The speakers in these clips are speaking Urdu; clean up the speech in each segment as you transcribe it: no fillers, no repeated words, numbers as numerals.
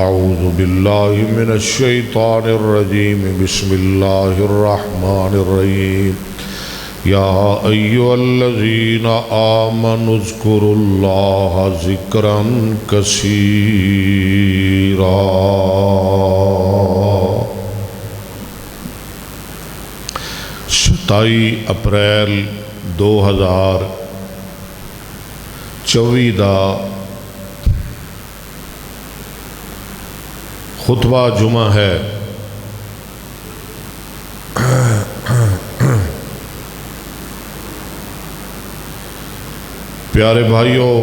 اعوذ باللہ من الشیطان الرجیم بسم اللہ الرحمن الرحیم یا ایھا الذین آمنوا اذکروا اللہ ذکرا کثیرا۔ 27 اپریل 2024 دا خطبہ جمعہ ہے۔ پیارے بھائیوں،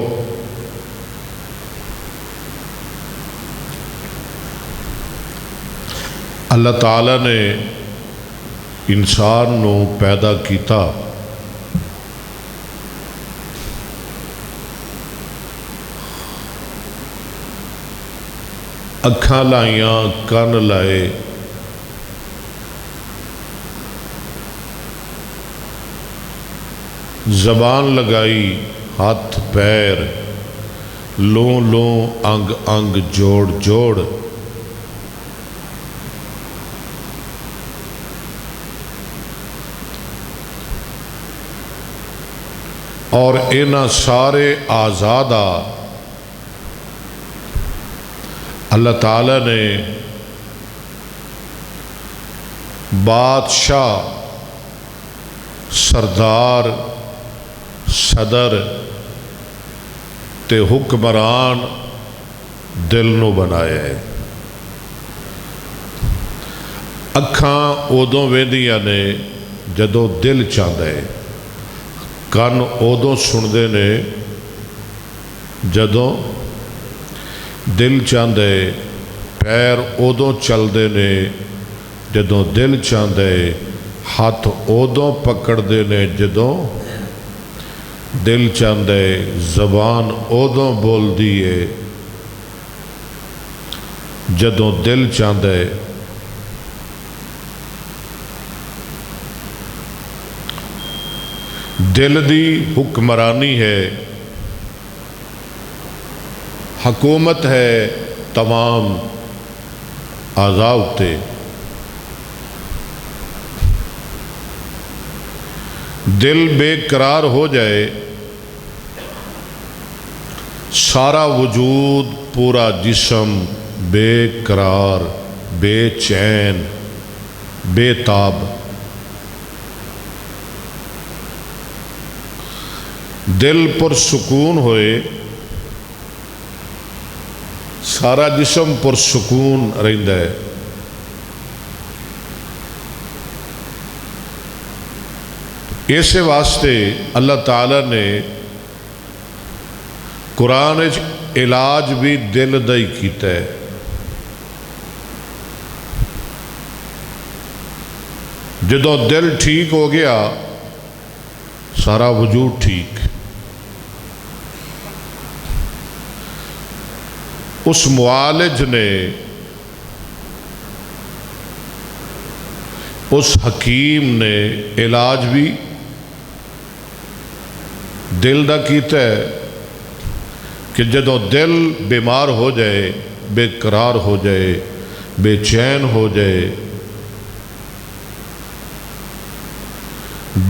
اللہ تعالیٰ نے انسان نو پیدا کیتا اکھاں لائیاں، کان لائے، زبان لگائی، ہاتھ پیر، لوں لوں، انگ انگ، جوڑ جوڑ، اور انہاں سارے آزادہ اللہ تعالیٰ نے بادشاہ، سردار، صدر تے حکمران دل نو بنایا ہے۔ اکھاں ادوں ویندیاں نے جدوں دل چاہتا ہے، کان ادوں سندے نے جدوں دل چاہتا ہے، پیر ادوں چلتے نے جدوں دل چاہتا ہے، ہاتھ ادوں پکڑتے نے جدوں دل چاہتا ہے، زبان ادوں بولدی ہے جدوں دل چاہتا ہے۔ دل دی حکمرانی ہے، حکومت ہے تمام اعضاء اتے۔ دل بے قرار ہو جائے، سارا وجود، پورا جسم بے قرار، بے چین، بے تاب۔ دل پرسکون ہوئے، سارا جسم پرسکون رہندا ہے۔ اس واسطے اللہ تعالیٰ نے قرآن علاج بھی دل دا ہی کیتا ہے۔ جدوں دل ٹھیک ہو گیا، سارا وجود ٹھیک۔ اس معالج نے، اس حکیم نے علاج بھی دل دا کیتا ہے کہ جدوں دل بیمار ہو جائے، بے قرار ہو جائے، بے چین ہو جائے،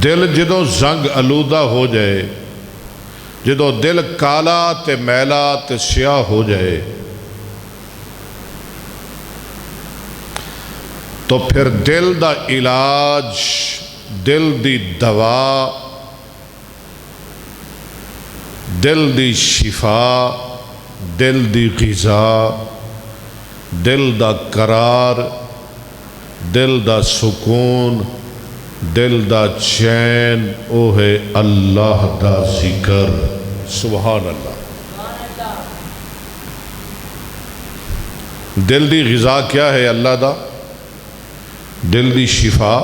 دل جدوں زنگ آلودہ ہو جائے، جدوں دل کالا تے میلا تے سیاہ ہو جائے، تو پھر دل دا علاج، دل دی دوا، دل دی شفا، دل دی غذا، دل دا قرار، دل دا سکون، دل دا چین، او ہے اللہ دا ذکر۔ سبحان اللہ۔ دل دی غذا کیا ہے اللہ دا؟ دل دی شفا،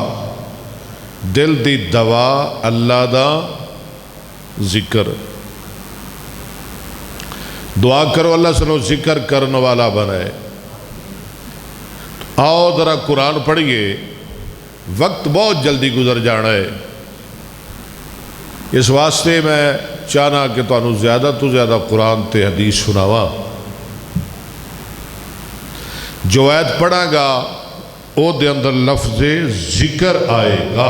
دل دی دوا اللہ دا ذکر۔ دعا کرو اللہ سنو ذکر کرنے والا بنائے۔ آؤ ذرا قرآن پڑھیے، وقت بہت جلدی گزر جانا ہے۔ اس واسطے میں چاہنا کہ تانوں زیادہ تو زیادہ قرآن تے حدیث سناواں۔ جو آیت پڑھا گا او دے اندر لفظ ذکر آئے گا،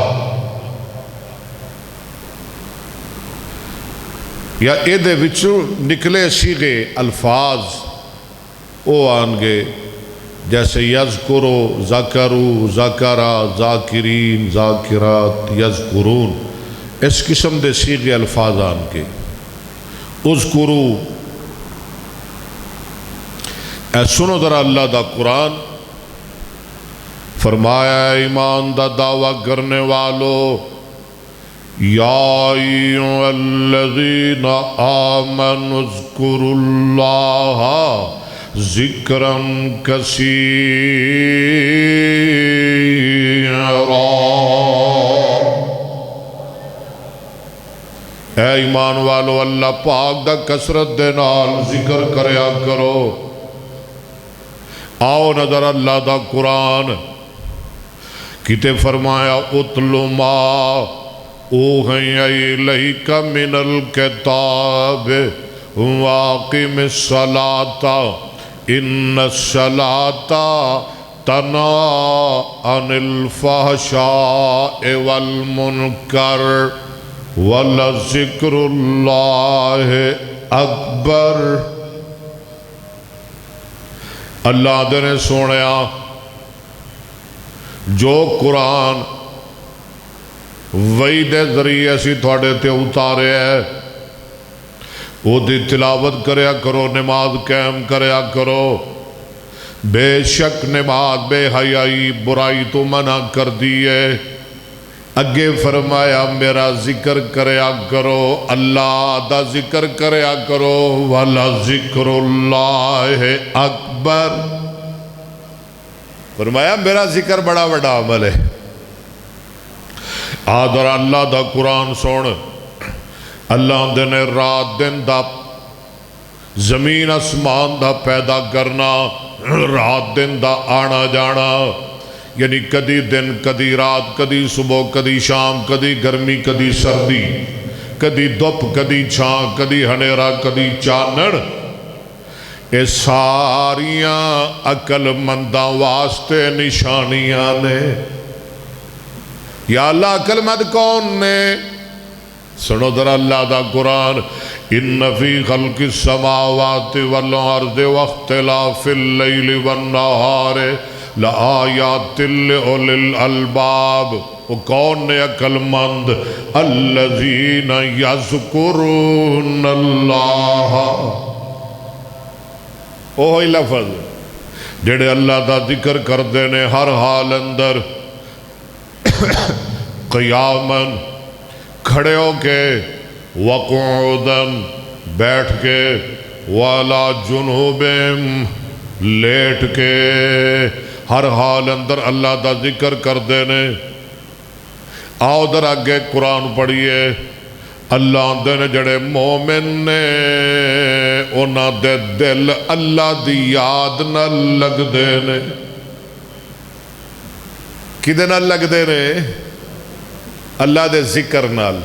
یا اے دے وچوں نکلے صیغے الفاظ او آن گے، جیسے یذکرو، ذکرو، ذکرا، ذاکرین، ذاکرات، یذکرون، اس قسم دے صیغے الفاظ آن گے۔ اذکرو، اے سنو ذرا اللہ دا قرآن، فرمایا ایمان دا دعویٰ کرنے والو، یا ایھا الذین آمنوا اذکروا اللہ ذکرا کثیرا، اے ایمان والو اللہ پاک دا کثرت دے نال ذکر کریا کرو۔ آؤ نظر اللہ دا قرآن کتے فرمایا اتل ما اوحی الیک من الکتاب واقم الصلاۃ ان الصلاۃ تنہی عن الفحشاء والمنکر ولذکر اللہ اکبر۔ اللہ دے سونیا جو قرآن وحی دے ذریعے سی تھوڑے تے اتارے ہے، وہ دی تلاوت کریا کرو، نماز قائم کریا کرو۔ بے شک نماز بے حیائی برائی تو منع کر دیے، اگے فرمایا میرا ذکر کریا کرو، اللہ دا ذکر کریا کرو، وَلَذِكْرُ اللَّهِ اکبر۔ فرمایا میرا ذکر بڑا بڑا عمل ہے۔ آدھر اللہ دا قرآن سن، اللہ دے نے رات دن دا زمین اسمان دا پیدا کرنا، رات دن دا آنا جانا، یعنی کدی دن کدی رات، کدی صبح کدی شام، کدی گرمی کدی سردی، کدی دپ کدی چھان، کدی ہنیرا کدی چانن، اے ساریاں عقل منداں واسطے نشانیاں نے۔ یا اللہ عقل مند کون نے؟ سنو ذرا اللہ دا قرآن، ان فی خلق السماوات والارض واختلاف اللیل والنہار لآیات لأولی الالباب۔ وہ کون نے عقل مند؟ الذین یذکرون اللہ، اوہی لفظ جڑے اللہ دا ذکر کردے نے ہر حال اندر، قیاماً کھڑے ہو کے، وقعوداً بیٹھ کے، والا جنوبم لیٹ کے، ہر حال اندر اللہ دا ذکر کردے نے۔ آؤ در آگے قرآن پڑھئے، اللہ دے نے جڑے مومن نے اونا دے دل اللہ دی یاد نہ لگ دے نے۔ کدے نہ لگ دے نے؟ اللہ دے ذکر نال۔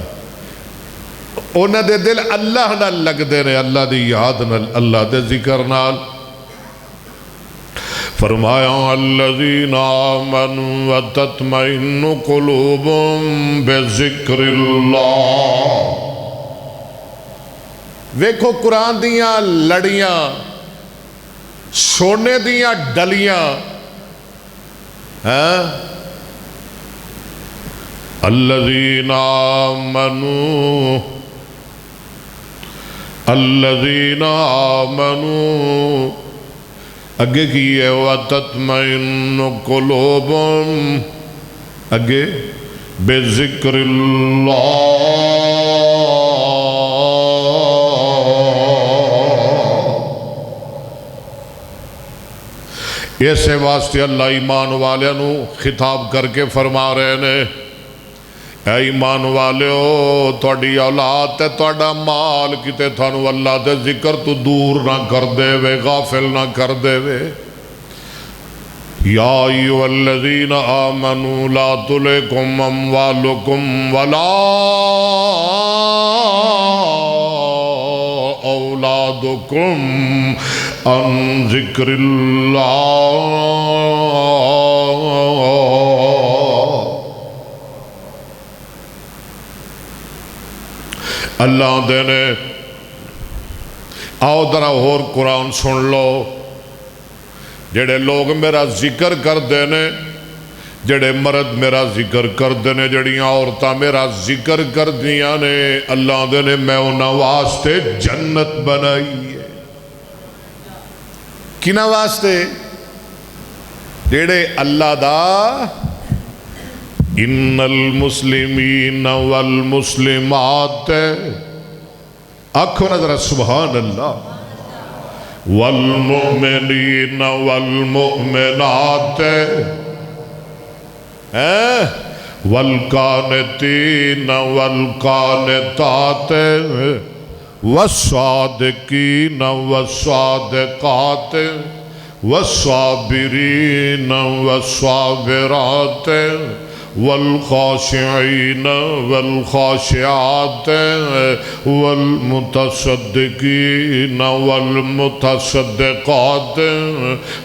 اونا دے دل اللہ نہ لگ دے نے، اللہ دی یاد نال، اللہ دے ذکر نال۔ فرمایا الذین آمنوا وتطمئن قلوبهم بذکر اللہ۔ ویکھو قرآن دیاں لڑیاں، سونے دیاں ڈلیاں، الذین آمنوا، الذین آمنوا، اگے کیے وَتَطْمَئِنُّ قُلُوبُهُمْ، اگے بِذِكْرِ اللَّهِ۔ ایسے واسطے اللہ ایمان والوں خطاب کر کے فرما رہے نے، اے ایمان والو تھوڑی اولاد تے تھوڑا مال کتے تھانو اللہ دے ذکر تو دور نہ کر دے وے، غافل نہ کر دے وے۔ یا ایھا الذین آمنوا لا تلکم اموالکم ولا اولادکم عن ذکر اللہ دے نے آؤ ذرا اور قرآن سن لو جڑے لوگ میرا ذکر کردے نے جڑے مرد میرا ذکر کردے نے جڑیاں عورتاں میرا ذکر کردیاں نے اللہ دے نے میں انہاں واسطے جنت بنائی ہے کنا واسطے جڑے اللہ دا ان المسلمین والمسلمات آنکھوں نظر سبحان اللہ والمؤمنین والمؤمنات والقانتین والقانتات والصادقین والصادقات والصابرین والصابرات والخاشعین والخاشعات والمتصدقین والمتصدقات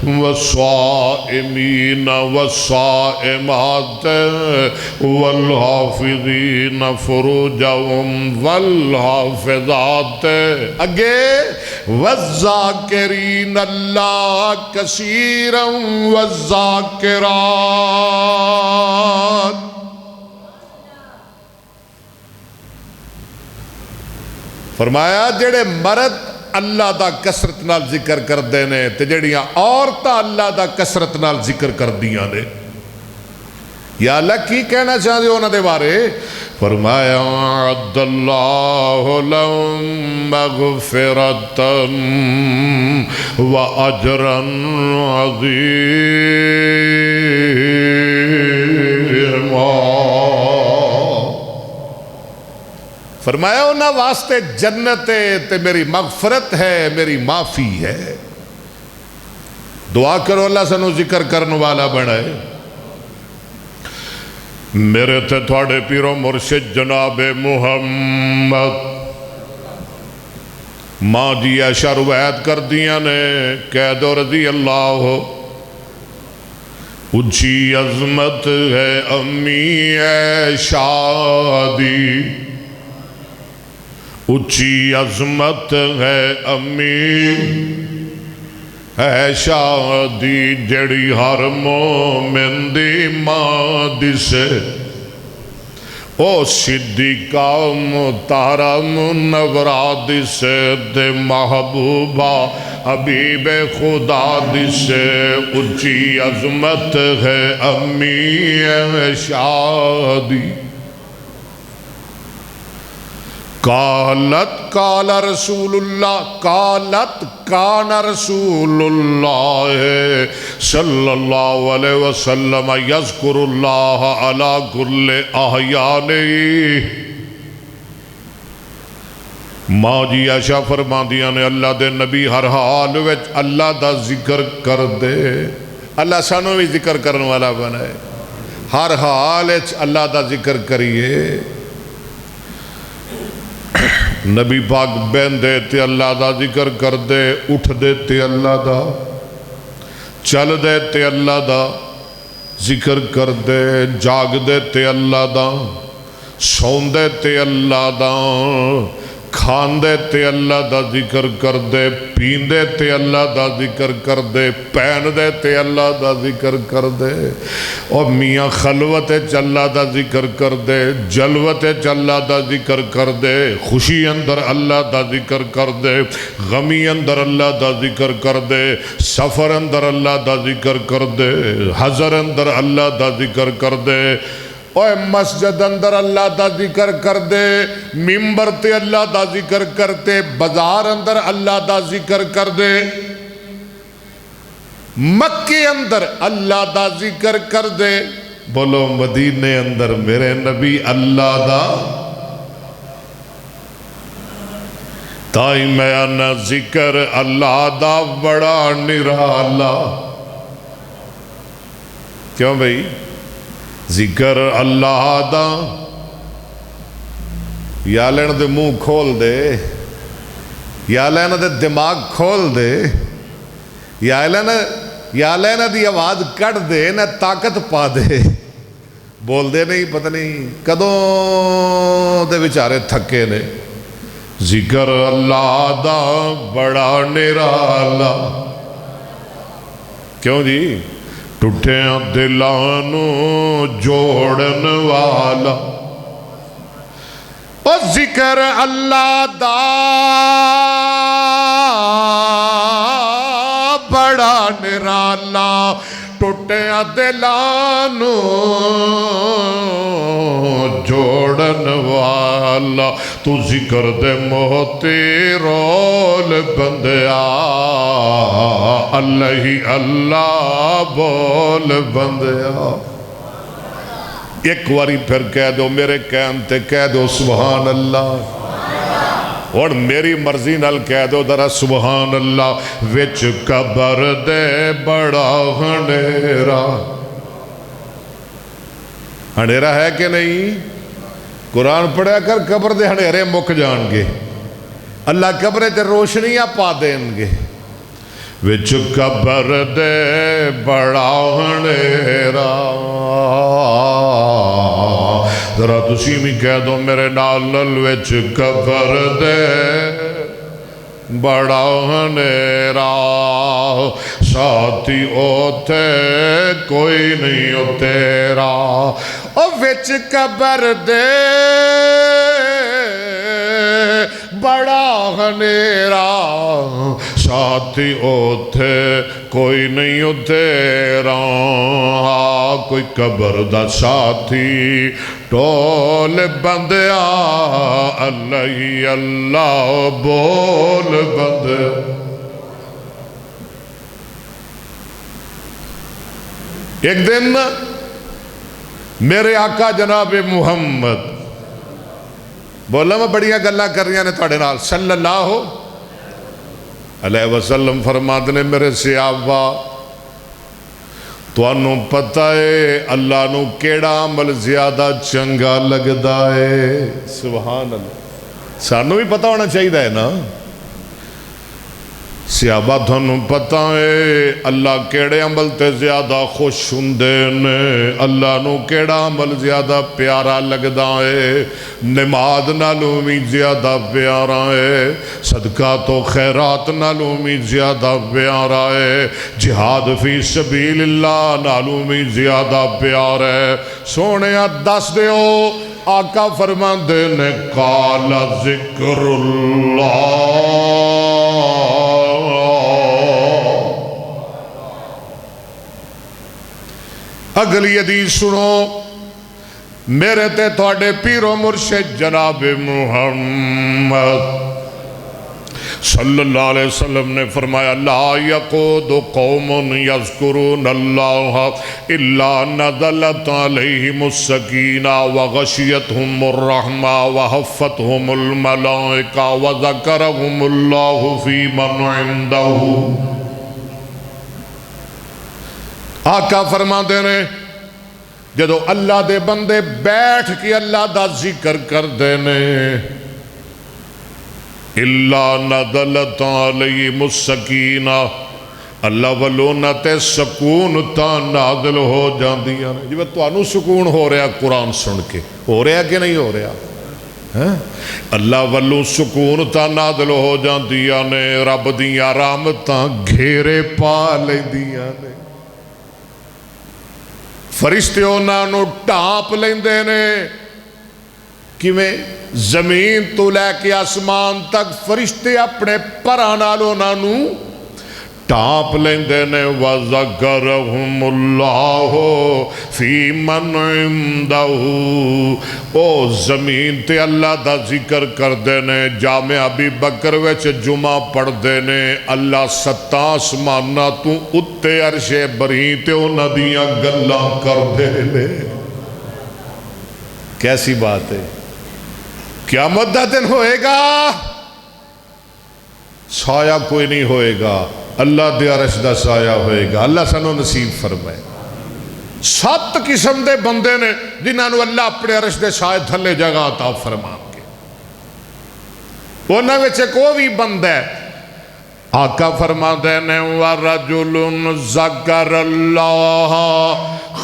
والصائمین والصائمات والحافظین فروجهم والحافظات اگے والذاکرین اللہ کثیرا والذاکرات فرمایا جڑے مرد اللہ دا کسرت نال ذکر کردے نے تے جڑیاں عورتاں اللہ دا کسرت نال ذکر کردیاں نے یا اللہ کی کہنا چاہتے ہو انہاں دے بارے فرمایا عد اللہ لهم مغفرتا و اجرا عظیما فرمایا انہاں واسطے جنت ہے تے میری مغفرت ہے میری معافی ہے دعا کرو اللہ سنو ذکر کرنے والا بنائے میرے تے تھوڑے پیرو مرشد جناب محمد ماں جی عائشہ روایت کر دیا نے کہہ دو رضی اللہ اونچی عظمت ہے امی عائشہ دی اونچی عظمت ہے امی عائشہ دی جڑی ہر مومن دی ماں دسے او صدیقہ مطہرہ منورہ دسے دے محبوبہ حبیب خدا دسے اونچی عظمت ہے امی عائشہ دی قالت قال رسول اللہ قالت کان رسول اللہ صلی اللہ علیہ وسلم یذکر اللہ علی کل احیانی ماں جی عائشہ فرماندیاں نے اللہ دے نبی ہر حال وچ اللہ دا ذکر کر دے اللہ سانو بھی ذکر کرنے والا بنائے ہر حال وچ اللہ دا ذکر کریے نبی پاک بین دے تے اللہ دا ذکر کر دے اٹھ دے تے اللہ دا چل دے تے اللہ دا ذکر کر دے جاگ دے تے اللہ دا سون دے تے اللہ دا کھان دے تے اللہ دا ذکر کر دے پین دے تے اللہ دا ذکر کر دے پین دے تے اللہ دا ذکر کر دے اور میاں خلوت اللہ دا ذکر کر دے جلوت اللہ دا ذکر کر دے خوشی اندر اللہ دا ذکر کر دے غمی اندر اللہ دا ذکر کر دے سفر اندر اللہ دا ذکر کر دے حضر اندر اللہ دا ذکر کر دے اوہ مسجد اندر اللہ دا ذکر کر دے ممبر تے اللہ دا ذکر کرتے بازار اندر اللہ دا ذکر کر دے مکے اندر اللہ دا ذکر کر دے بولو مدینے اندر میرے نبی اللہ دا تائی میں انا ذکر اللہ دا بڑا نرالا کیوں بھئی ذکر اللہ دا یا لین دے منہ کھول دے یا لین دے دماغ کھول دے یا اللہ دی آواز کٹ دے نہ طاقت پا دے، بول دے نہیں پتہ نہیں کدوں دے بیچارے تھکے نے۔ ذکر اللہ دا بڑا نرالا، کیوں جی؟ ٹوٹیاں دلانوں جوڑن والا، او ذکر اللہ دا بڑا نرالا، ٹوٹیاں دلانوں جوڑن والا، تو ذکر دے موتی رول بندیا، اللہ ہی اللہ بول بندیا۔ ایک واری پھر کہہ دو، میرے کہنتے کہہ دو سبحان اللہ، اور میری مرضی نال کہہ دو ذرا سبحان اللہ۔ وچ قبر دے بڑا ہنیرا، ہنیرا ہے کہ نہیں؟ قرآن پڑھا کر، قبر دے ہنیرے مک جان گے، اللہ قبر تے روشنیاں پا دیں گے۔ وچ قبر دے بڑا ہنیرا، ذرا تسی بھی کہہ دو میرے نال، وچ قبر دے بڑا ہنیرا، ساتھی اوتھے کوئی نہیں او تیرا، او وچ قبر دے بڑا ہنیرا، ساتھی اوتھے کوئی نہیں او تیرا، کوئی قبر دا ساتھی ٹول بندیا، اللہ ہی اللہ بول بندیا۔ ایک دن میرے آقا جناب محمد، بولا میں بڑیاں گلہ کر رہی ہیں تھوڑے نال، صلی اللہ علیہ وسلم فرماتے نے میرے صحابہ، تو انہوں پتہ ہے اللہ نو کیڑا عمل زیادہ چنگا لگدا ہے؟ سبحان اللہ، سانوں بھی پتہ ہونا چاہیے ہے نا۔ صحابہ تھانوں پتہ ہے اللہ کیڑے عمل تے زیادہ خوش ہوندے نے، اللہ نو کیڑا عمل زیادہ پیارا لگدا ہے، نماز نالوں بھی زیادہ پیارا ہے، صدقہ تو خیرات نالوں بھی زیادہ پیارا ہے، جہاد فی سبیل اللہ نالوں بھی زیادہ پیارا ہے۔ سونے دس دیو، آقا فرماندے نے قال ذکر اللہ، اگلی حدیث سنو، میرے تے تھوڑے پیر و مرشد جناب محمد صلی اللہ علیہ وسلم نے فرمایا، لا یقود قوم یذکرون اللہ الا نزلت علیہم السکینہ وغشیتہم الرحمہ وحفتہم الملائکہ وذکرہم اللہ فی من عندہ۔ آقا فرما دے نے جدو اللہ دے بندے بیٹھ کے اللہ دا ذکر کر دے نے، اللہ نزلت علیہم السکینہ، اللہ والونہ تے سکون تا نازل ہو جاندیاں نے۔ جب تو انو سکون ہو رہا قرآن سن کے، ہو رہا کہ نہیں ہو رہا؟ اللہ والو سکون تا نازل ہو جاندیاں نے، رب دیاں رحمتاں گھیرے پا لیندیاں نے، فرشتے انہاں نو ٹاپ لیندے نے۔ کیویں؟ زمین تو لے کے آسمان تک فرشتے اپنے پراں نال انہاں نو ٹاپ لیندے نے۔ وَذَكَرَهُمُ اللَّهُ فِي مَنْ عِنْدَهُ، او زمین تے اللہ دا ذکر کر دے نے۔ جامع ابی بکر وچ جمعہ پڑھ دے نے، اللہ ستاں آسماناں تو اتے عرش بری تے انہاں دیاں گلاں کر دے نے۔ کیسی بات ہے؟ قیامت دا دن ہوئے گا، سایہ کوئی نہیں ہوئے گا، اللہ دے عرش دا سایہ ہوئے گا۔ اللہ سانو نصیب فرمائے۔ 7 قسم دے بندے نے جنہاں نو اللہ اپنے عرش دے سایہ تھلے جگہ عطا فرما کے، انہاں وچ ایک وہ بھی بندہ ہے آقا فرماتے ہیں وَرَجُلٌ ذَكَرَ اللَّهَ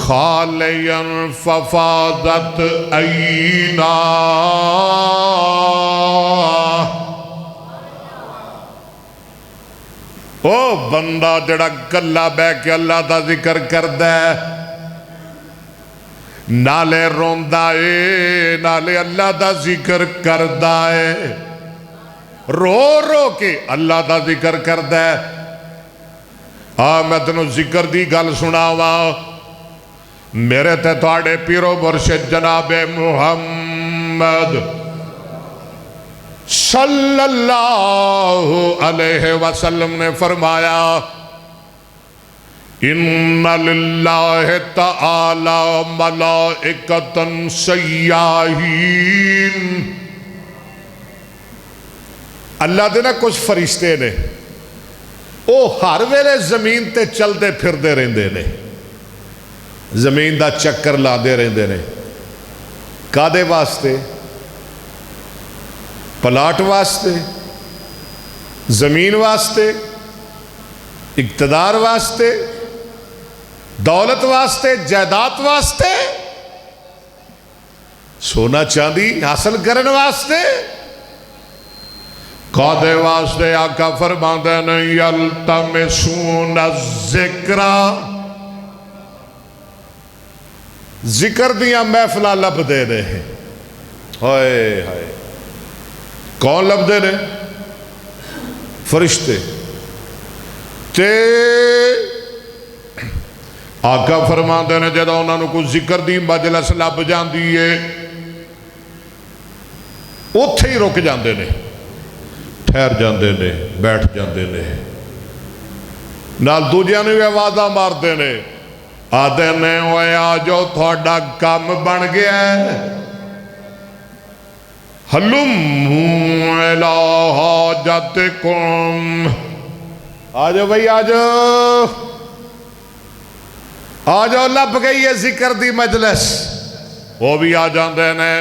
خَالِيًا فَفَاضَتْ عَيْنَاهُ۔ او بندہ جڑا کلا بے کے اللہ دا ذکر کردہ ہے، نالے روندہ ہے، نالے اللہ دا ذکر کردہ ہے، رو رو کے اللہ دا ذکر کردہ ہے۔ میں تنو ذکر دی گل سناوا، میرے تے تواڈے پیرو مرشد جناب محمد صلی اللہ علیہ وسلم نے فرمایا ان للہ تعالی ملائکۃ سیاحین، اللہ دے نا کچھ فرشتے نے او ہر ویلے زمین تے چلتے پھردے رہندے نے، زمین دا چکر لاندے رہندے نے۔ کادے واسطے؟ پلاٹ واسطے، زمین واسطے، اقتدار واسطے، دولت واسطے، جائیداد واسطے، سونا چاندی حاصل کرنے واسطے، کادے واسطے؟ آقا فرماتے ہیں یلتمسون الذکر، ذکر دیاں محفلہ لب دے رہے ہیں۔ ہائے ہائے، کون لب دے رہے؟ فرشتے۔ تے آقا فرماتے ہیں جدہ انہوں نے کوئی ذکر دی مجلس لب جان دیئے، اتھے ہی رک جاندے نے، ٹھہر جاندے نے، بیٹھ جاندے نے، نال دوجیاں نے بھی آوازہ مار دے نے، آدھے نے اوے آجو تھوڑا کام بن گیا ہے، حلموا الی حاجتکم، آجو بھئی آجو، آجو لب گئی ہے ذکر دی مجلس، وہ بھی آ جاندے نے۔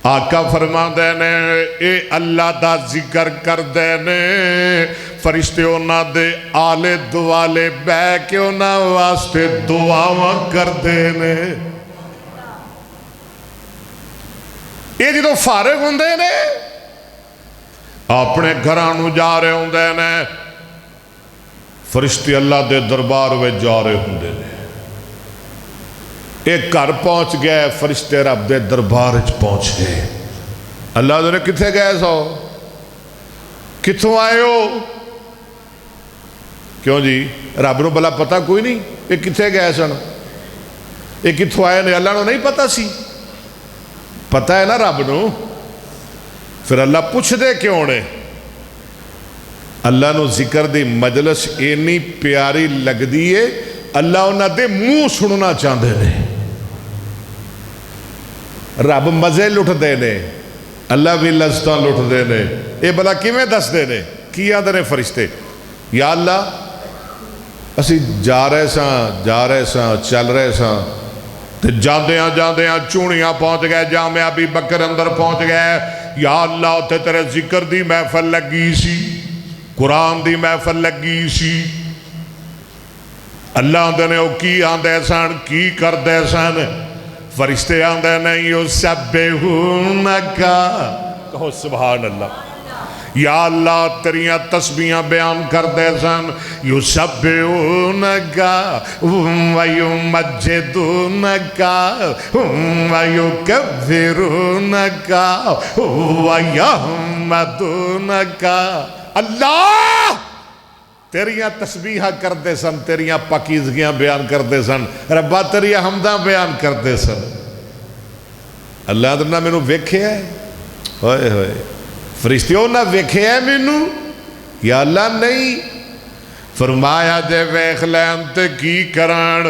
آقا فرماندے نے اے اللہ دا ذکر کر دے نے، فرشتے انہاں دے آلے دوالے بے کے انہاں واسطے دعاواں کر دے نے۔ یہ جدو فارغ ہوندے نے اپنے گھرانو جا رہے ہوندے نے، فرشتے اللہ دے دربار میں جا رہے ہوندے نے، ایک گھر پہنچ گئے، فرشتے رب دے دربار پہنچ گئے۔ اللہ دے کتھے گئے سو؟ کتھوں آئے ہو؟ کیوں جی رب نو بلا پتہ کوئی نہیں یہ کتھے گئے سن، یہ کتھوں آئے نے؟ اللہ نو نہیں پتہ سی؟ پتہ ہے نا رب نو، پھر اللہ پوچھ دے کیوں نے؟ اللہ نو ذکر دی مجلس اینی پیاری لگ دیئے، اللہ انہاں دے منہ سننا چاندے نے، رب مزے لٹ دے نے، اللہ بھی لذتاں لٹ دے نے۔ اے بلا کیویں دس دے نے؟ کی آندے نے فرشتے؟ یا اللہ اسی جا رہے ساں چل رہے ساں تے جاندیاں چونیاں پہنچ گئے، جامع ابی بکر اندر پہنچ گئے، یا اللہ تے تیرے ذکر دی محفل لگی سی، قرآن دی محفل لگی سی، اللہ آندے نے او کی آندے سن، کی کر دے سن؟ فرشتے آندے نے یسبحونکا، کہو سبحان اللہ، یا اللہ تیریاں تسبیحاں بیان کر دے سن، یسبحونکا ویمجدونکا ویکبرونکا ویحمدونکا، اللہ تیریاں تسبیحہ کردے سن، تیریاں پاکیزگیاں بیان کردے سن، ربا تیریاں حمداں بیان کردے سن۔ اللہ نے مینوں ویکھیا ہے، ہوئے ہوئے فرشتیوں نے ویکھیا ہے مینوں؟ یا اللہ نہیں، فرمایا جے ویکھ لین تے کی کران؟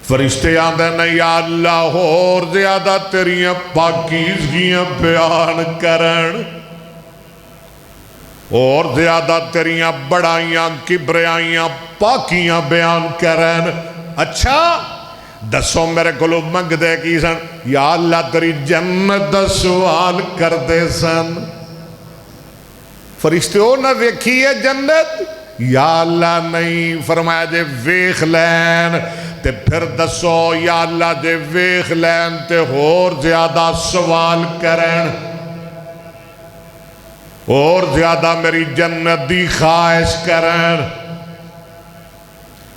فرشتے آندے نے یا اللہ اور زیادہ تیریاں پاکیزگیاں بیان کرن، اور زیادہ تیریاں بڑائیاں کبریائیاں پاکیاں بیان کرن۔ اچھا دسو میرے کلو منگ دے کی سن؟ یا اللہ تیری جنت دا سوال کر دے سن۔ فرشتوں نہ ویکھی ہے جنت؟ یا اللہ نہیں، فرمایا جے ویکھ لین تے پھر دسو یا اللہ جے ویکھ لین تے اور زیادہ سوال کرن، اور زیادہ میری جنت دی خواہش کرن۔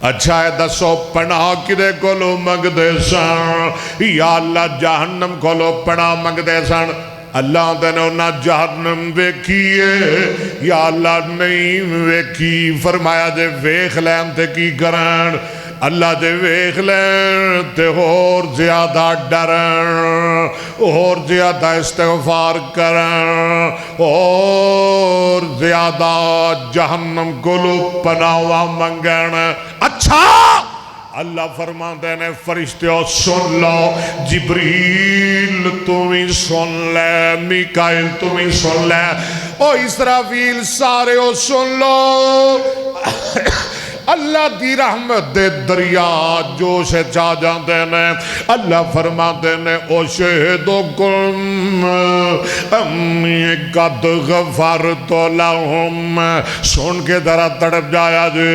اچھا ہے دسو پناہ کدے کولو منگ دے سن؟ یا اللہ جہنم کولو پناہ منگ دے سن۔ اللہ دے نہ جہنم ویکھیے، یا اللہ نہیں ویکھی۔ فرمایا جے ویکھ لین تے کی کرن؟ اللہ جے ویکھ لین تے اور زیادہ ڈرن، اور زیادہ استغفار کرن، اور زیادہ جہنم کولو پناہ منگن۔ اچھا اللہ فرماندے نے فرشتوں سن لو، جبریل تمہیں سن لے، میکائیل تمہیں سن لے، او اسرافیل سارے او سن لو۔ اللہ دی رحمت دے دریا جوش چاہ جاندے نے۔ اللہ فرماندے نے او شہدکم انی قد غفرت لہم۔ سن کے ذرا تڑپ جایا جی،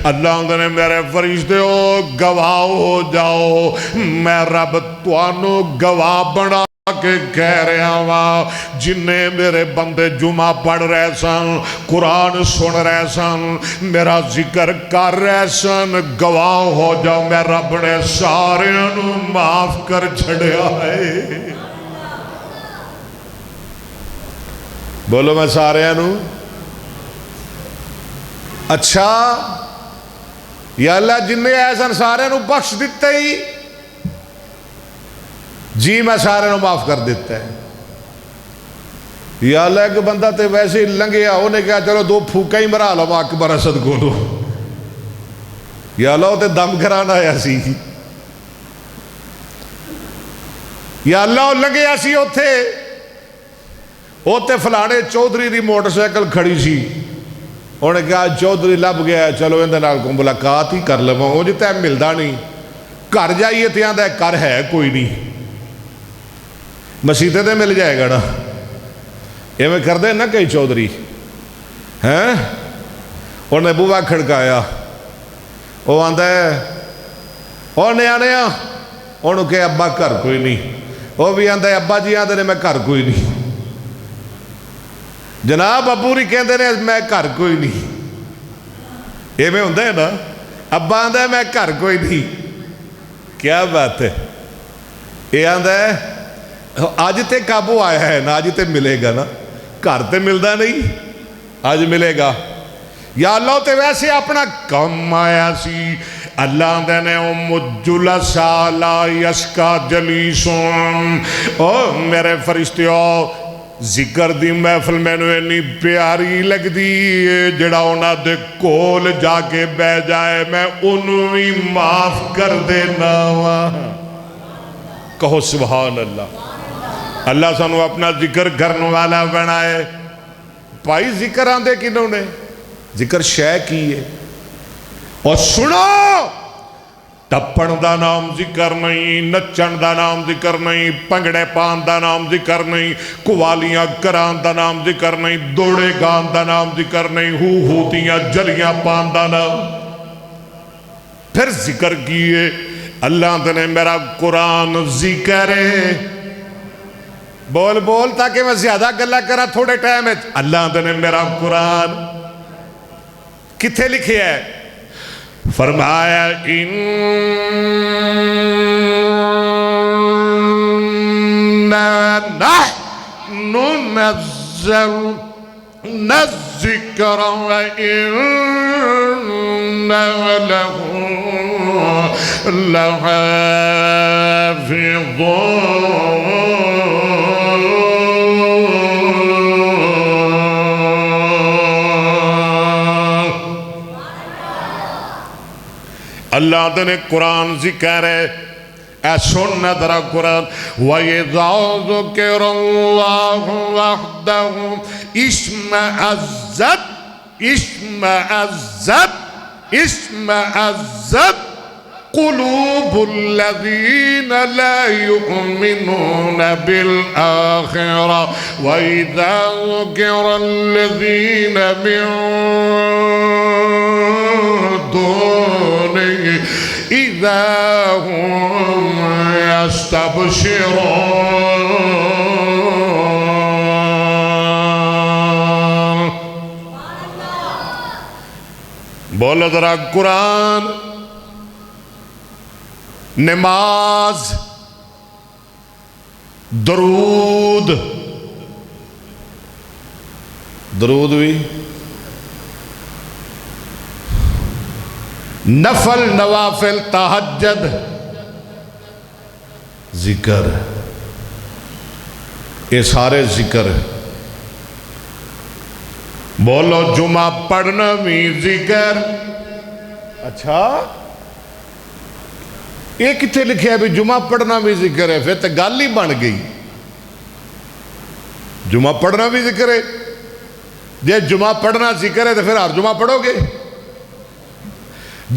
اللہ نے میرے فرشتے ہو گواہ ہو جاؤ، میں رب توانو گواہ بنا کہ کہہ رہے ہیں جننے میرے بندے جمعہ پڑھ رہے سن، قرآن سن رہے سن، میرا ذکر کر رہے سن، گواہ ہو جاؤ میں رب نے سارے انہوں معاف کر چھڑیا ہے۔ بولو میں سارے انہوں۔ اچھا یا اللہ جننے ایسا سارے انہوں بخش دیتے ہی، جی میں سارے نو معاف کر دیتا ہے۔ یا اللہ ایک بندہ تے ویسے ہی لنگیا، انہیں کہا چلو دو پھوکا ہی مرا لو اکبر اسد کو دو۔ یا اللہ تے دم کرانا ہے سی، یا اللہ لنگیا سی اوتے فلانے چودھری دی موٹر سائیکل کھڑی سی، انہیں کہا چودھری لب گیا چلو اندر نال کو ملاقات ہی کر لوا، وہ جتے ملدا نہیں، گھر جائیے تے آندا ہے گھر ہے کوئی نہیں، مسیطے تے مل جائے گا نا۔ یہ میں کر دیں نا کئی چودھری ہیں، انہیں بوبا کھڑکایا، وہ آندا ہے او نیا نیا، انہوں کہ ابا گھر کوئی نہیں، وہ بھی آندا ہے ابا جی آندے نے میں گھر کوئی نہیں، جناب ابو ری کہندے نے میں گھر کوئی نہیں۔ یہ میں ہوندہ ہے نا، ابا آندا ہے میں گھر کوئی نہیں، کیا بات ہے۔ یہ آندا ہے آج تے قابو آیا ہے نا، آج تے ملے گا نا، گھر تے ملدا نہیں، آج ملے گا۔ یا اللہ تے ویسے اپنا کم آیا سی، اللہ دے نے مجلسا لا یسکا جلیسون۔ او میرے فرشتیوں ذکر دی محفل میں نے اتنی پیاری لگ دی، جڑا انہاں دے کول جا کے بہ جائے میں انہوں ہی معاف کر دینا وا۔ کہو سبحان اللہ۔ اللہ سانو اپنا ذکر کرنے والا بنائے۔ پائی ذکر آندے کنہوں نے؟ ذکر شے کی ہے۔ اور سنو، ٹپن دا نام ذکر نہیں، نچن دا نام ذکر نہیں، پنگڑے پان دا نام ذکر نہیں، قوالیاں کران دا نام ذکر نہیں، دوڑے گان دا نام ذکر نہیں، ہوتیاں جلیاں پان دا نام۔ پھر ذکر کیے اللہ نے میرا قرآن ذکر ہے، بول بول تاکہ میں زیادہ گلہ کرا تھوڑے ٹائم ہے۔ اللہ نے میرا قرآن کتھے لکھے ہے؟ فرمایا اِنَّا نَحْنُ نَزَّلْنَا الذِّكْرَ وَإِنَّا لَهُ لَحَافِظُونَ۔ اللہ نے قرآن ذکر ہے، اے سننا درہ قرآن وَإِذَا ذُكِرَ اللَّهُ وَحْدَهُ اشْمَأَزَّتْ قلوب الذين لا يؤمنون بالآخرة وإذا ذكر الذين من دونه إذا هم يستبشرون. بولو ذرا قرآن، نماز، درود بھی، نفل نوافل تہجد، ذکر، یہ سارے ذکر. بولو جمعہ پڑھنا بھی ذکر. اچھا یہ کتنے لکھے ہے بھی جمعہ پڑھنا بھی ذکر ہے؟ پھر تو گل ہی بن گئی. جمعہ پڑھنا بھی ذکر ہے. جے جمعہ پڑھنا ذکر ہے تو پھر ہر جمعہ پڑھو گے؟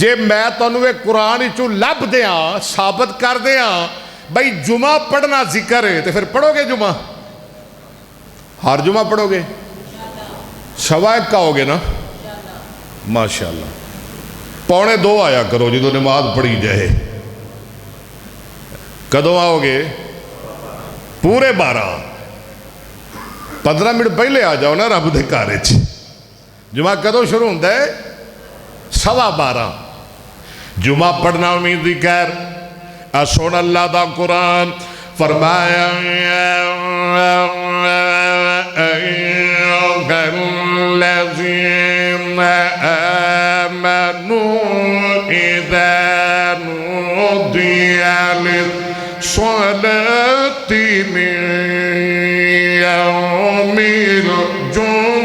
جے میں تنوے قرآن چو لب دیاں ثابت کر دیاں بھائی جمعہ پڑھنا ذکر ہے تو پھر پڑھو گے جمعہ؟ ہر جمعہ پڑھو گے؟ شوائب کا ہوگے نا؟ ماشاءاللہ. 1:45 آیا کرو جی تو نماز پڑھی جائے. کدوں آؤ گے؟ پورے 12. 15 منٹ پہلے آ جاؤ نا رب دے کارے چ. جمعہ کدوں شروع ہوتا ہے؟ 12:15. جمعہ پڑھنا امید ذکر. سن اللہ دا قرآن فرمایا الذین آمنوا اذا نودی للصلاة من یوم الجمعة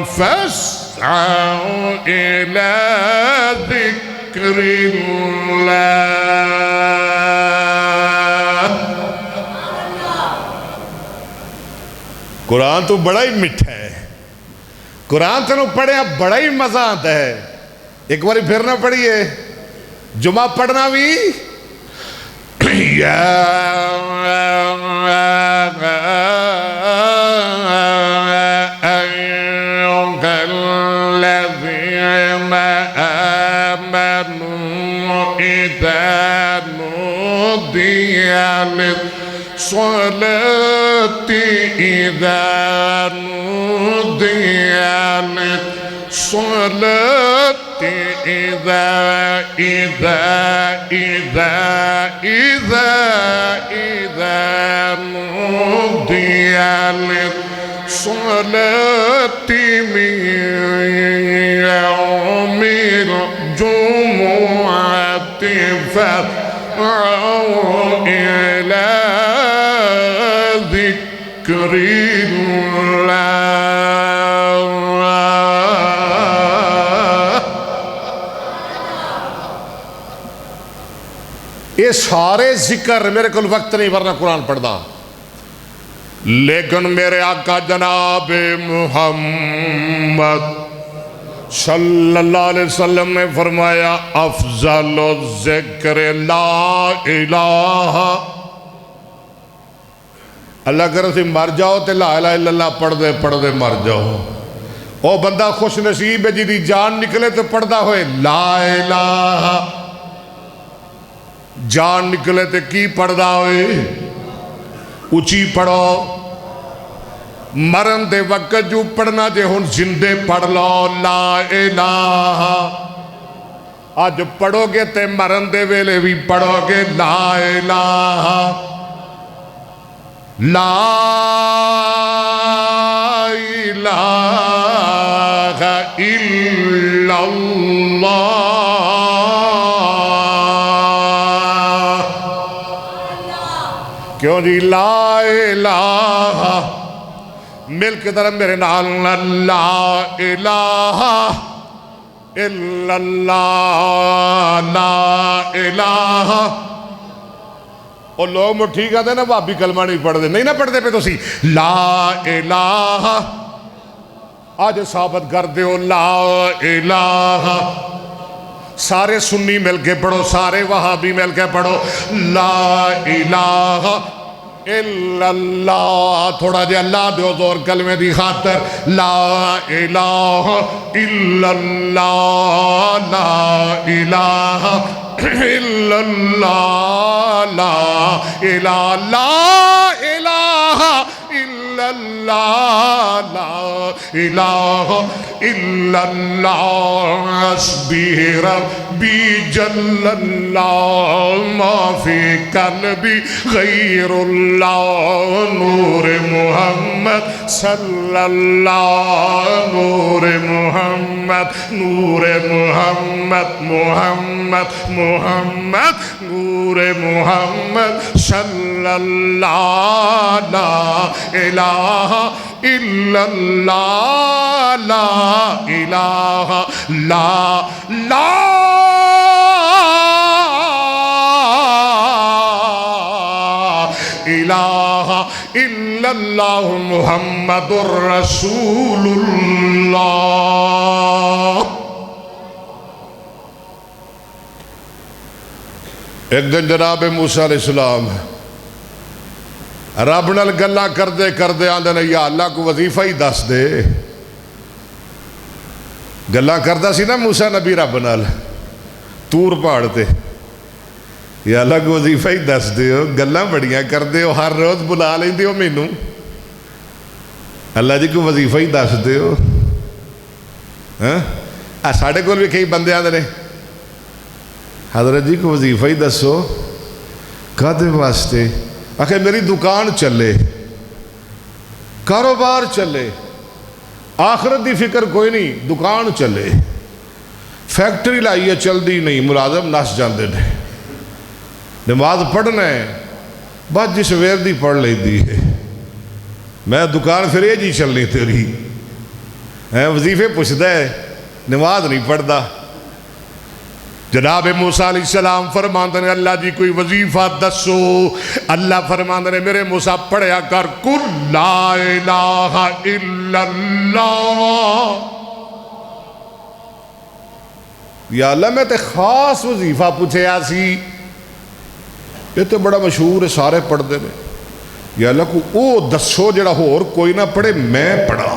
فاسعوا إلى ذكر الله. قرآن تو بڑا ہی میٹھا ہے. قرآن تو پڑھے بڑا ہی مزہ آتا ہے. ایک باری پھر نہ پڑھیے. جمعہ پڑھنا بھی إذا نودي للصلاة إذا نودي للصلاة إذا نودي للصلاة من يوم الجمعة فاسعوا إلى ذكر الله. یہ سارے ذکر میرے کو وقت نہیں ورنہ قرآن پڑھنا. لیکن میرے آقا جناب محمد صلی اللہ علیہ وسلم نے فرمایا افضل الذکر لا الہ. اللہ کرے سے مر جاؤ تے لا الہ الا اللہ پڑھ دے مر جاؤ. او بندہ خوش نصیب ہے جی دی جان نکلے تو پڑھدا ہوئے لا الہ. جان نکلے تے کی پڑھدا ہوئے؟ اچھی پڑھو. مرن دے وقت جو پڑھنا جے ہن زندے پڑھ لو لا الہ. آج پڑھو گے تے مرن دے ویلے بھی پڑھو گے لا الہ لا الہ الا اللہ. کیوں جی لا الہ مل کے طرف میرے نال لا الہ الا اللہ لا الہ. اور لوگ مٹھی کہتے ہیں نا بھابی کلمہ نہیں پڑھ دے. نہیں نہ پڑھ دے پہ تو سی لا الہ آج ثابت کر دیو لا الہ، سارے سنی مل کے پڑھو، سارے وہابی مل کے پڑھو، لا الہ الا اللہ، تھوڑا جے اللہ دیو زور کلمے دی خاطر، لا الہ الا اللہ، لا الہ الا اللہ، لا الہ، لا الہ الا اللہ، لا الہ الا اللہ، حسبی ربی جل اللہ، ما فی قلبی غیر اللہ، نور محمد صلی اللہ، نور محمد، نور محمد، محمد محمد، نور محمد صلی اللہ، لا الہ الا اللہ، لا الہ، لا الہ الا اللہ، محمد الرسول اللہ۔ ایک دن جناب موسیٰ علیہ السلام رب نال گلاں کردے کردے آندے نے یا اللہ کو وظیفہ ہی دس دے، گلاں کردا سی نا موسیٰ نبی رب نال تور پہاڑ تے، یا اللہ کو وظیفہ ہی دس دیو، گلاں بڑیاں کردے ہو، ہر روز بلا لیندے ہو مینوں، اللہ جی کو وظیفہ ہی دس دیو۔ ساڈے کول بھی کئی بندے آندے نے حضرت جی کو وظیفہ ہی دسو، کدے واسطے؟ آخر میری دکان چلے، کاروبار چلے، آخرت دی فکر کوئی نہیں، دکان چلے، فیکٹری لائیے چل دی نہیں، ملازم نس جاندے نے، نماز پڑھنا ہے بس جس ویر دی پڑھ لئی دی ہے، میں دکان پھر یہ جی چلنی تیری، وظیفے پوچھتا ہے نماز نہیں پڑھتا۔ جناب موسیٰ علیہ السلام فرماندے نے اللہ جی کوئی وظیفہ دسو، اللہ فرماندے نے میرے موسیٰ پڑھیا کر قل لا الہ الا اللہ، یا اللہ میں تے خاص وظیفہ پوچھے آسی، یہ تو بڑا مشہور ہے سارے پڑھ دے نے، یا اللہ کو او دسو جڑا ہور کوئی نہ پڑھے میں پڑھا،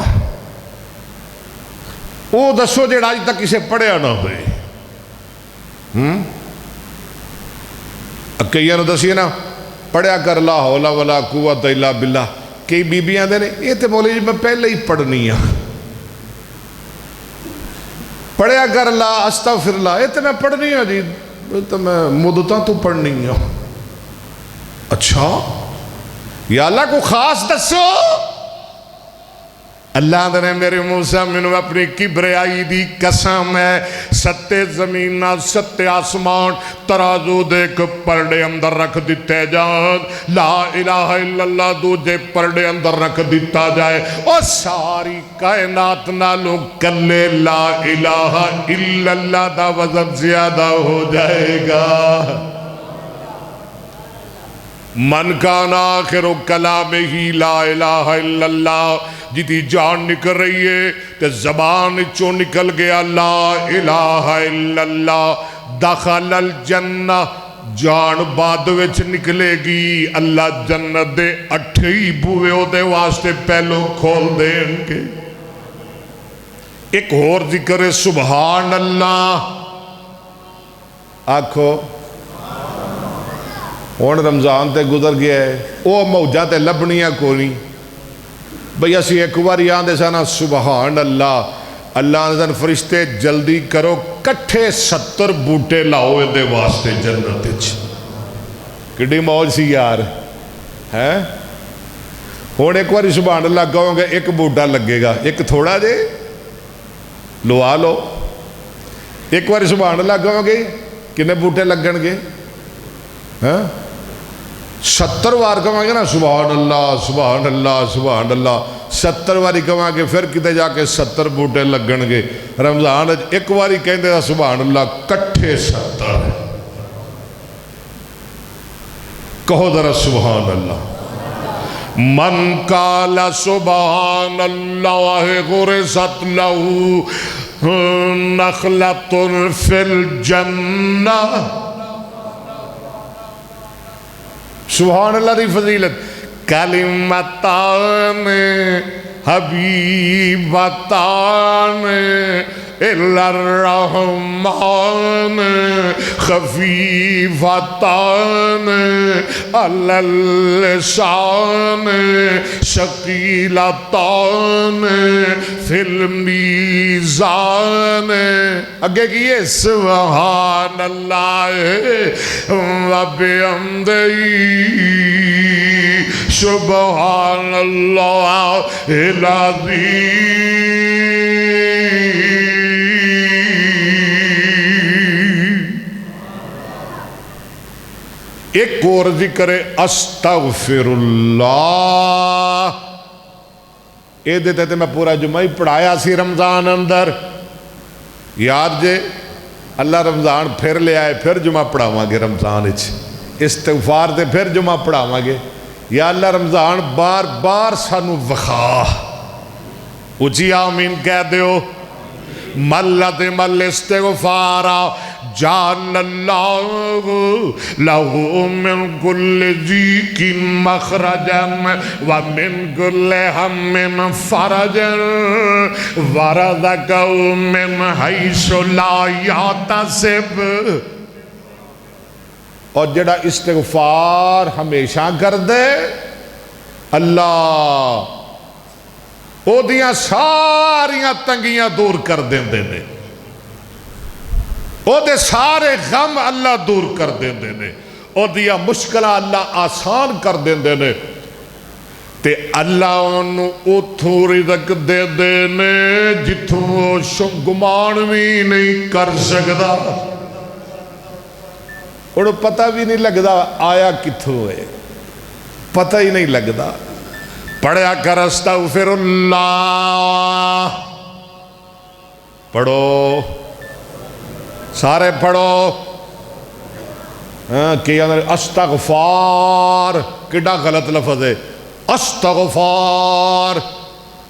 او دسو جڑا آج تک کسے پڑھیا نہ ہوئے۔ کئیاں نو دسیے نا پڑھیا کر لا حول ولا قوت الا باللہ، کئی بیبیاں دے نے یہ تے مولوی جی میں پہلے ہی پڑھنی ہاں، پڑھیا کر لا استغفر اللہ، یہ تے میں پڑھنی ہوں جی، تو میں مدتاں تو پڑھنی ہوں۔ اچھا یا اللہ کو خاص دسو، اللہ نے میرے موسیٰ منو اپنی کبریائی دی قسم ہے، ستے زمین ستے آسمان ترازو دیکھ پردے اندر رکھ دیتے جان، لا الہ الا اللہ دوجے پردے اندر رکھ دیتا جائے، اور ساری کائنات نالوں کلے لا الہ الا اللہ دا وزن زیادہ ہو جائے گا۔ من کان آخر کلامہ لا الہ الا اللہ، جیتی جان نکل رہی ہے تے زبان چو نکل گیا لا الہ الا اللہ، دخل الجنہ، جان بعد وچ نکلے گی، اللہ جنت دے 8 بوئے ہو دے واسطے پہلو کھول دیں گے۔ ایک اور ذکر ہے سبحان اللہ، آکھو ہون رمضان تے گزر گیا ہے، او موجہ تے لبنیاں کو نہیں، بھئی اسی ایک باری آندے سانا سبحان اللہ، اللہ نے فرشتے جلدی کرو کٹھے 70 بوٹے لاؤ دے واسطے جنت اچھ، کڑی موج سی یار ہے۔ ہون ایک باری سبحان اللہ کہوں گے ایک بوٹا لگے گا، ایک تھوڑا جے لوا لو، ایک باری سبحان اللہ کہوں گے کنے بوٹے لگن گے، 70 بار کہاں گے نا سبحان اللہ سبحان اللہ سبحان اللہ، 70 باری کہاں گے پھر کتے جا کے 70 بوٹے لگن گے۔ رمضان ایک باری کہندے دا سبحان اللہ کٹھے 70، کہو ذرا سبحان اللہ۔ من قال سبحان اللہ غرست لہو نخلۃ فی الجنہ. سبحان اللہ دی فضیلت. کلمتان حبیبتان الی الرحمن خفیفتان علی اللسان ثقیلتان فی المیزان. اگے کیے سبحان اللہ و بحمدہ سبحان اللہ العظیم. ایک اور ذکر ہے استغفر اللہ. یہ دیتے تھے میں پورا جمعہ ہی پڑھایا سی رمضان اندر. یاد جے اللہ رمضان پھر لے آئے پھر جمعہ پڑھاواں گے. رمضان استغفار دے پھر جمعہ پڑھاواں گے. یا اللہ رمضان بار بار سانو وخا. اچھی آمین کہہ دیو. ملت مل استغفارا جان اللہ لہو من کل ضیق مخرجا ومن کل ہم فرجا ورزقہ من حیث لا یحتسب. اور جڑا استغفار ہمیشہ کر دے اللہ او دیاں ساریاں تنگیاں دور کر دیں دے. او دے سارے غم اللہ دور کر دیں دے. او دیا مشکلہ اللہ آسان کر دیں دے. تے اللہ انہوں اتھوں رزق دے دینے جتھوں گمان بھی نہیں کر سکتا. انہوں پتہ بھی نہیں لگتا آیا کتھوں ہے. پتہ ہی نہیں لگتا. پڑھیا کر استغفر اللہ. پڑھو سارے پڑھو. کہ استغفار کڈا غلط لفظ ہے. استغفار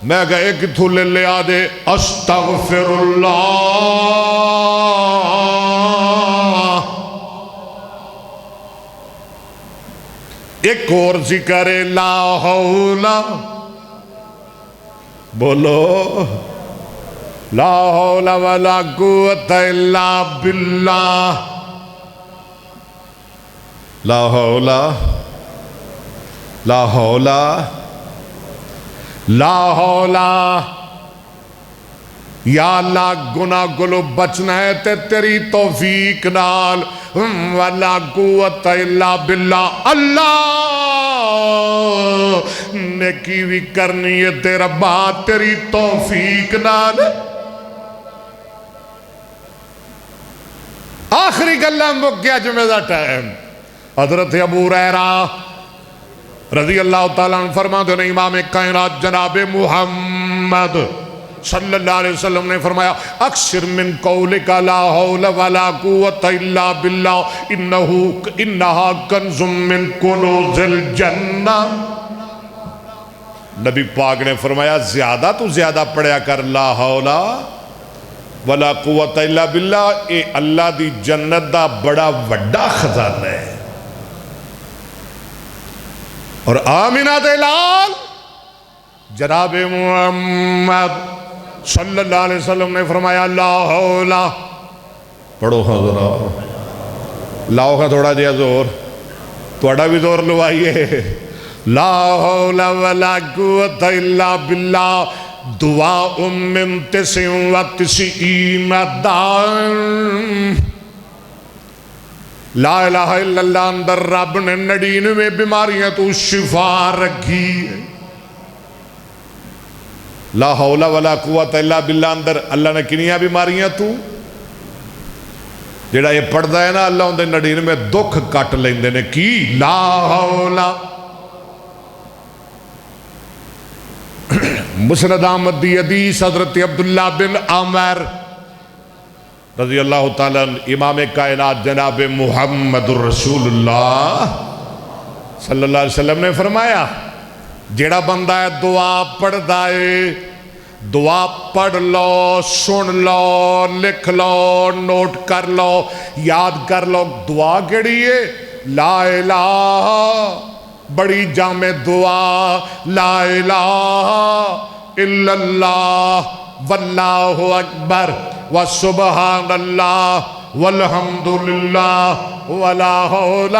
میں کہا ایک تھولے لے آدھے استغفر اللہ. ایک اور ذکر لا حول. بولو لا حول ولا قوة الا باللہ. لا حول لا حول لا حول. یا اللہ گناہ گلو بچنا ہے تے تیری توفیق نال. ولا قوت الا باللہ. اللہ نیکی بھی کرنی ہے تیرا بات تیری توفیق نال. آخری گلہ مک گیا جمعہ دا ٹائم. حضرت ابو ہریرہ رضی اللہ تعالیٰ عنہ فرماتے ہیں امام کائنات جناب محمد صلی اللہ علیہ وسلم نے فرمایا اکثر من قولک لا حول ولا قوت الا باللہ انہا کنز من کنوز الجنہ. نبی پاک نے فرمایا زیادہ تو زیادہ پڑھیا کر لا حول ولا قوت الا باللہ. اے اللہ دی جنت دا بڑا وڈا خزانہ ہے. اور آمینہ دلال جناب محمد صلی اللہ علیہ وسلم نے فرمایا لا حول. پڑھو حضرات لاؤ کا تھوڑا جیا زور. تھوڑا بھی زور لوائیے. لا حول ولا قوت الا باللہ. دعاء من 99 دان. لا الہ الا اللہ اندر رب نے 99 بیماریاں تو شفا رکھی. لا حول ولا قوت الا باللہ اندر اللہ نے کنیاں بیماریاں تو جڑا یہ پڑھدا ہے نا اللہ اندر 99 دکھ کٹ لیندے نے. کی لا حول. مسند احمد دی حدیث حضرت عبداللہ بن عمر رضی اللہ تعالیٰ امام کائنات جناب محمد الرسول اللہ صلی اللہ علیہ وسلم نے فرمایا جیڑا بندہ ہے دعا پڑھ دائے، دعا پڑھ لو، سن لو، لکھ لو، نوٹ کر لو، یاد کر لو، دعا کیڑی ہے؟ لا الہ، بڑی جامع دعا، لا الہ الا اللہ واللہ اکبر وسبحان اللہ والحمدللہ ولا حول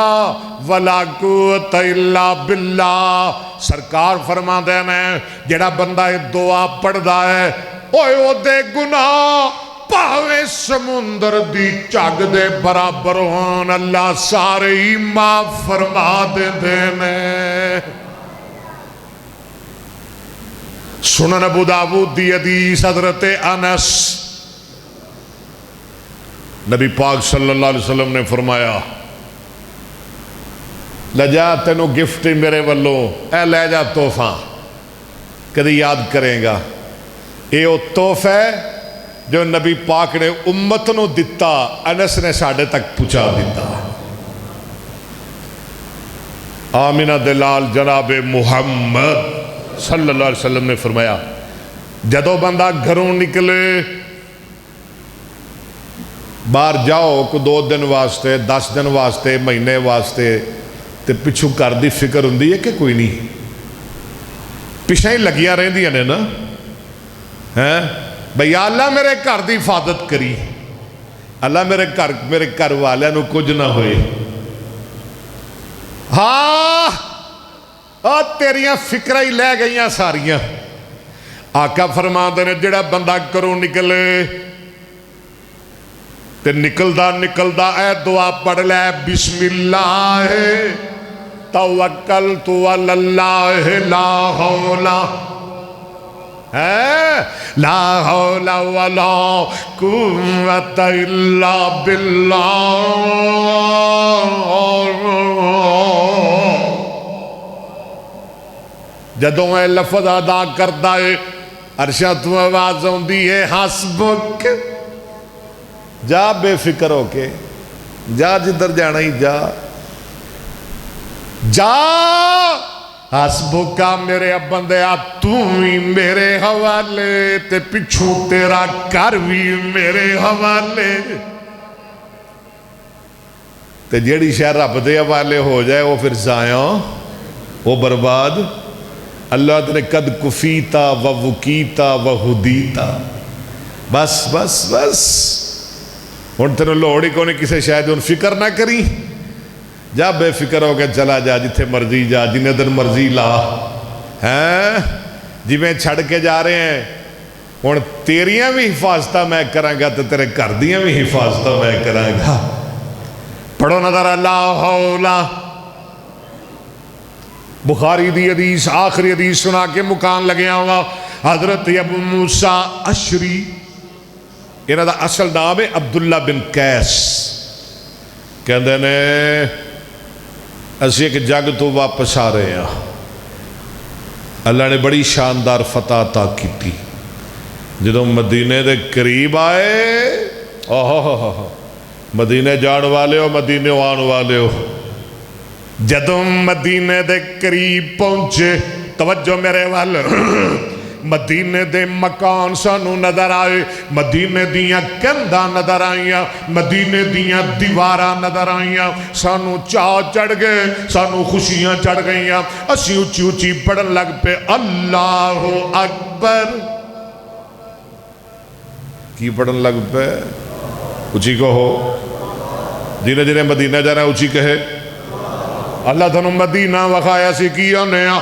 ولا قوت الا باللہ۔ سرکار فرما دے میں جڑا بندہ دعا پڑھ دا ہے اوے او دے گناہ پاوے سمندر دی چاگ دے برابر ہون اللہ سارے ہی معاف فرما دے دینے۔ سنن ابو داؤد دی حدیث حضرت انس، نبی پاک صلی اللہ علیہ وسلم نے فرمایا لجا تینو گفٹ میرے والوں اے لے جا تحفہ، کدی یاد کریں گا اے او تحفہ ہے جو نبی پاک نے امت نو دتا، انس نے ساڑھے تک پہنچا دیتا۔ آمینہ دلال جناب محمد صلی اللہ علیہ وسلم نے فرمایا جدو بندہ گھروں نکلے باہر جاؤ کو 2 دن واسطے، 10 دن واسطے، مہینے واسطے، تے پچھو کر دی فکر ہوندی ہے کہ کوئی نہیں، پیچھے ہی لگیاں رہندیاں نے نا، بھئی اللہ میرے گھر دی حفاظت کری، اللہ میرے گھر والے نو کچھ نہ ہوئے، ہاں تیریاں فکرہ ہی لے گئیاں ساریاں۔ آقا فرما دے نے جڑا بندہ کروں نکلے تے نکلدا اے دعا پڑھ لے بسم اللہ توکلت علی اللہ لا حول لا حول ولا قوت الا باللہ۔ جدوں اے لفظ ادا کردا ہے عرشاں تو آواز ہوندی ہے حسبک، جا بے فکر ہو کے، جا جدھر جانا ہی جا حسبکا میرے بندیا تو ہی میرے حوالے تے پچھو تیرا کر بھی میرے حوالے۔ تے جیڑی شہر رب دے حوالے ہو جائے وہ پھر ضائع وہ برباد۔ اللہ نے قد کفیتا و وکیتا و ہدیتا، بس بس بس ہن تینوں لوڑ ہی کوئی کسی شاید ہن فکر نہ کری، جا بے فکر ہو کے چلا جا جتھے مرضی جا، جنہیں دن مرضی لا، جی میں چھڑ کے جا رہے ہیں ہن تیریاں بھی حفاظتہ میں کراں گا تو تیرے گھر دیاں بھی حفاظتہ میں کراں گا۔ پڑھو نظر اللہ حولا۔ بخاری دی حدیث آخری حدیث سنا کے مکان لگیا ہوا، حضرت ابو موسیٰ اشری، انہاں دا اصل نام ہے عبداللہ بن قیس، کہندے نے اسی ایک جگ تو واپس آ رہے ہیں، اللہ نے بڑی شاندار فتح عطا کی، جدوں مدینے دے قریب آئے، مدینے جان والے ہو، مدینے آن والے ہو، جدوں مدینے دے قریب پہنچے، توجہ میرے وال، مدینے دے مکان سانو نظر آئے، مدینے دیاں کنداں نظر آئیاں، مدینے دیاں دیواراں نظر آئیاں، سانو چاہ چڑھ گئے، سانو خوشیاں چڑھ گئیاں، اسی اچھی اچھی پڑھن لگ پہ اللہ اکبر۔ کی پڑھن لگ پہ؟ اچھی کہو، جنہیں جنہیں مدینہ جانا اچھی کہے، اللہ تھنو مدینہ وخایا سی کیا نیا،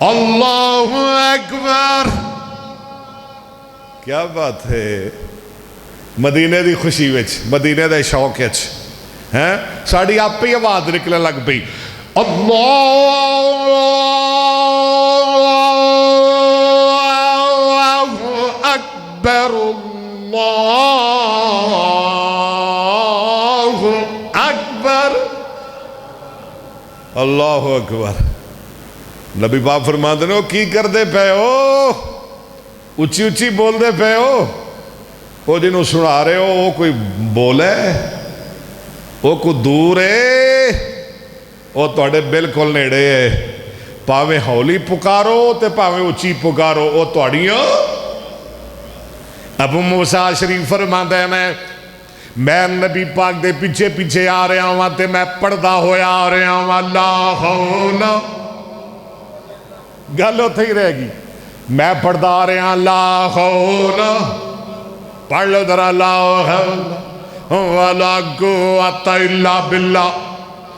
اللہ اکبر۔ کیا بات ہے، مدینے دی خوشی وچ، مدینے دے شوق وچ ساڑی آپ پہ آواز نکلنے لگ پئی، اللہ اکبر اللہ اکبر اللہ اکبر۔ نبی باپ فرماتے ہیں کی کر دے پے ہو، اچھی اچھی بول دے پے ہو، وہ جنہوں سنا رہے ہو وہ کوئی بولے، وہ کوئی دور ہے، وہ توڑے بالکل نیڑے ہے، پاوے ہولی پکارو تے پاوے اچھی پکارو او تواڈیاں۔ ابو موسیٰ شریف فرماندے میں نبی پاک دے پیچھے پیچھے آ رہا ہوں تے میں پڑھدا ہویا آ رہا ہوں لا حول، گل اتھے ہی رہ گی، میں پڑھدا آ رہا لا حول، پڑھ لو ذرا لا حول ولا قوۃ الا باللہ۔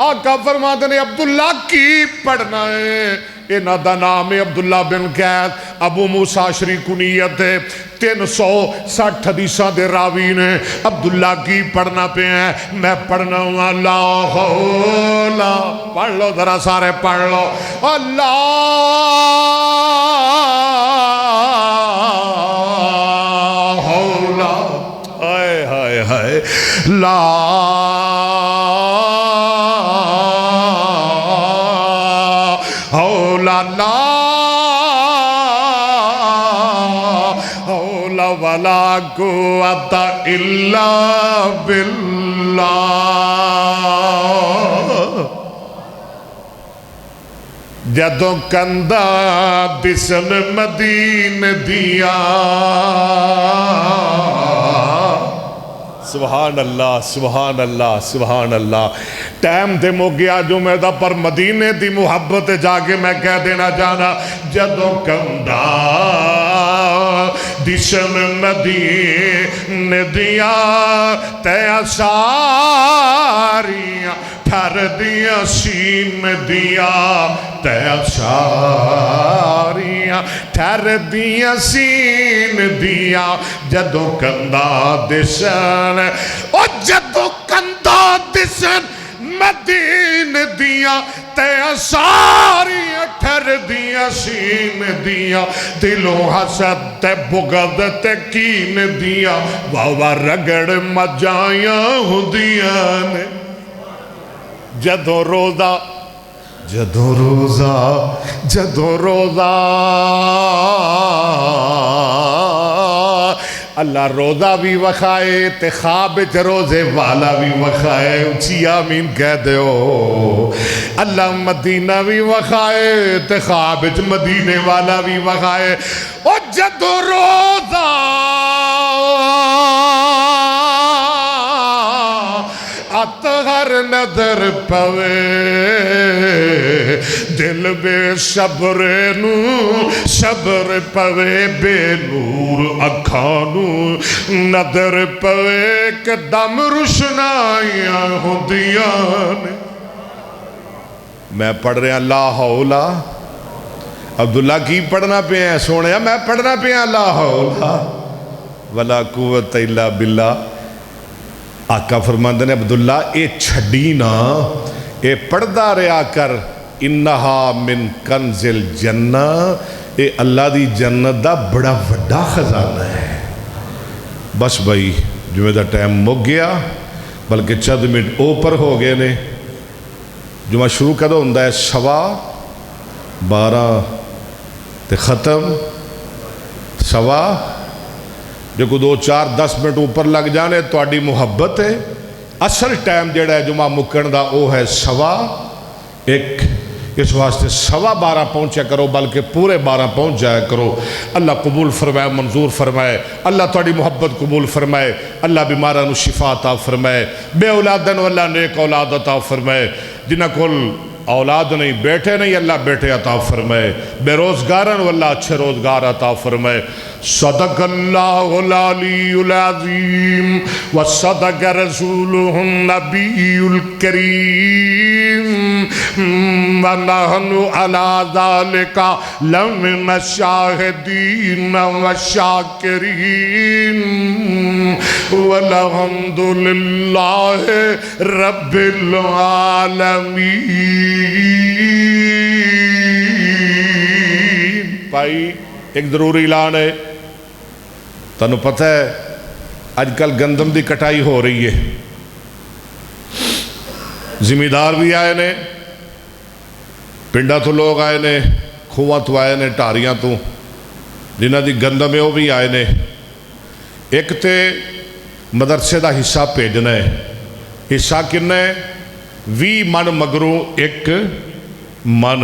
آقا فرماتے ہیں عبداللہ کی پڑھنا ہے، انہاں دا نام ہے عبداللہ بن قیس، ابو موسیٰ شریف کنیت ہے، 360 حدیثاں دے راوی نے، عبداللہ کی پڑھنا پہ ہیں، میں پڑھنا ہوں لا حول، پڑھ لو ذرا سارے پڑھ لو، اللہ حول، ہائے ہائے ہائے، لا لا حول ولا قوۃ الا باللہ۔ جدوں کندہ دسن مدینے دیا، سبحان اللہ سبحان اللہ سبحان اللہ۔ ٹائم تے مو گیا جو میں دا پر مدینے دی محبت جا کے میں کہہ دینا جانا، جدوں کندہ دشن مدینے دیا تے ساریاں ٹھر دیا سین دیا تے ساریاں ٹھر دیا سین دیا، جدوں کندہ دشن او جدوں کندہ دشن مدینے دیا تے ساریاں ٹھر دیا سین دیا، دلوں حسد تے بغض تے کین دیا، واہ رگڑ مجائیاں ہندیاں نے۔ جدوں روزہ جدوں روزہ جدوں روزہ اللہ روزہ بھی وکھائے تے خواب وچ روزے والا بھی وکھائے، اچھی آمین کہہ دیو۔ اللہ مدینہ بھی وکھائے تے خواب وچ مدینے والا بھی وکھائے، او جدوں روزہ اطہر نظر پوے، دل بے صبر نو صبر پوے، بے نور اکھانو نظر پوے، کہ دم روشنائیاں ہوندیاں نے۔ میں پڑھ رہا لا حول، عبداللہ کی پڑھنا پہ ہیں سونے، میں پڑھنا پہ ہیں لا حول ولا قوۃ الا باللہ۔ آقا فرماندے نے عبداللہ اے چھڑی نا، اے پڑھدا رہا کر، انہا من کنز الجنہ، اے اللہ دی جنت دا بڑا وڈا خزانہ ہے۔ بس بھائی جمعہ دا ٹائم مک گیا، بلکہ چند منٹ اوپر ہو گئے نے۔ جمعہ شروع کدوں ہوندا ہے 12:15 تے ختم 12:15، جو کو 2-4-10 منٹ اوپر لگ جانے تو آڈی محبت ہے۔ اصل ٹائم جڑا ہے جمعہ مکن دا وہ ہے 1:15، اس واسطے 12:15 پہنچا کرو، بلکہ پورے 12 پہنچ جایا کرو۔ اللہ قبول فرمائے، منظور فرمائے، اللہ تھوڑی محبت قبول فرمائے، اللہ بیمارانو شفا عطا فرمائے، بے اولادن واللہ نیک اولاد عطا فرمائے، جنہ کل اولاد نہیں بیٹھے نہیں اللہ بیٹھے عطا فرمائے، بے روزگارن واللہ اچھے روزگار عطا فرمائے۔ صدق اللہ العلی العظیم وصدق رسولہ النبی الکریم ونحن علی ذالک لمن الشاہدین والشاکرین والحمد للہ رب العالمین۔ بھائی ایک ضروری اعلان ہے، تنو پتہ ہے آج کل گندم دی کٹائی ہو رہی ہے، زمیندار بھی آئے نے، پنڈا تو لوگ آئے نے، کھواں تو آئے نے، ٹاریاں تو جنہ دی گندم ہے وہ بھی آئے نے۔ ایک تے مدرسے دا حصہ بھیجنا ہے، حصہ کنا ہے 20 من مگروں 1 من،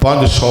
500।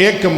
1